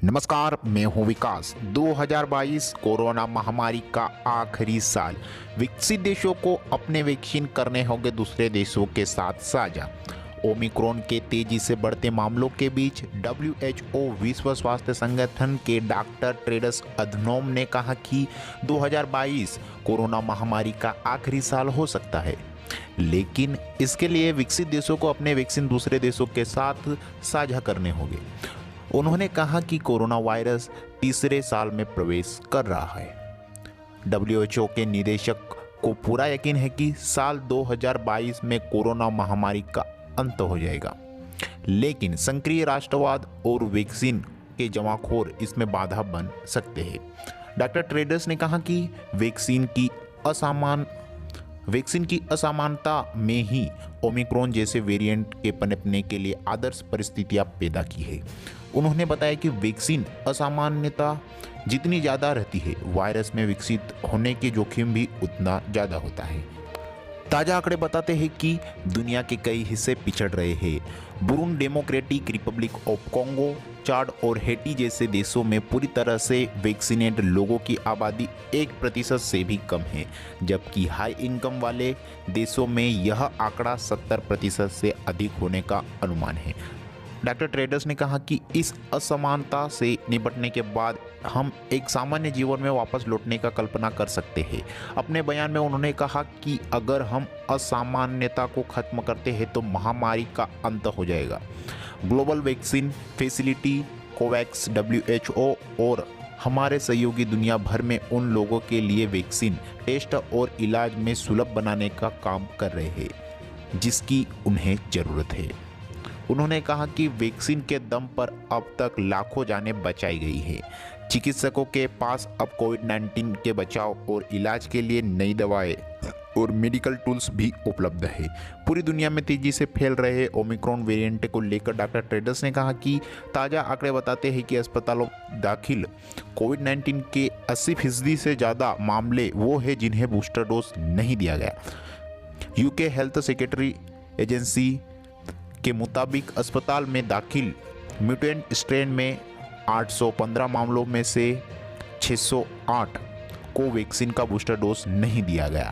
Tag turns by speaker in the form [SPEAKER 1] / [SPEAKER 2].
[SPEAKER 1] नमस्कार, मैं हूं विकास। 2022 कोरोना महामारी का आखिरी साल। विकसित देशों को अपने वैक्सीन करने होंगे दूसरे देशों के साथ साझा। ओमिक्रॉन के तेजी से बढ़ते मामलों के बीच WHO विश्व स्वास्थ्य संगठन के डॉक्टर टेड्रस अधनोम ने कहा कि 2022 कोरोना महामारी का आखिरी साल हो सकता है, लेकिन इसके लिए विकसित देशों को अपने वैक्सीन दूसरे देशों के साथ साझा करने होंगे। उन्होंने कहा कि कोरोना वायरस तीसरे साल में प्रवेश कर रहा है। WHO के निदेशक को पूरा यकीन है कि साल 2022 में कोरोना महामारी का अंत हो जाएगा, लेकिन संक्रिय राष्ट्रवाद और वैक्सीन के जमाखोर इसमें बाधा बन सकते हैं। डॉक्टर टेड्रस ने कहा कि वैक्सीन की असमानता में ही ओमिक्रॉन जैसे वेरिएंट के पनपने के लिए आदर्श परिस्थितियां पैदा की है। उन्होंने बताया कि वैक्सीन असामान्यता जितनी ज़्यादा रहती है, वायरस में विकसित होने के जोखिम भी उतना ज़्यादा होता है। ताज़ा आंकड़े बताते हैं कि दुनिया के कई हिस्से पिछड़ रहे हैं। Burundi Democratic Republic of Congo, Chad और हैटी जैसे देशों में पूरी तरह से वैक्सीनेट लोगों की आबादी 1% से भी कम है, जबकि हाई इनकम वाले देशों में यह आंकड़ा 70% से अधिक होने का अनुमान है। डॉक्टर टेड्रस ने कहा कि इस असमानता से निपटने के बाद हम एक सामान्य जीवन में वापस लौटने का कल्पना कर सकते हैं। अपने बयान में उन्होंने कहा कि अगर हम असामान्यता को खत्म करते हैं तो महामारी का अंत हो जाएगा। Global vaccine facility, Covax, WHO और हमारे सहयोगी दुनिया भर में उन लोगों के लिए वैक्सीन, टेस्ट और इलाज में सुलभ बनाने का काम कर रहे हैं जिसकी उन्हें ज़रूरत है। उन्होंने कहा कि वैक्सीन के दम पर अब तक लाखों जानें बचाई गई है। चिकित्सकों के पास अब कोविड-19 के बचाव और इलाज के लिए नई दवाएं और मेडिकल टूल्स भी उपलब्ध है। पूरी दुनिया में तेजी से फैल रहे ओमिक्रॉन वेरिएंट को लेकर डॉक्टर टेड्रस ने कहा कि ताज़ा आंकड़े बताते हैं कि अस्पतालों दाखिल कोविड-19 के 80% से ज़्यादा मामले वो हैं जिन्हें बूस्टर डोज नहीं दिया गया। UK हेल्थ सेक्रेटरी एजेंसी के मुताबिक अस्पताल में दाखिल म्यूटेंट स्ट्रेन में 815 मामलों में से 608 को वैक्सीन का बूस्टर डोज नहीं दिया गया।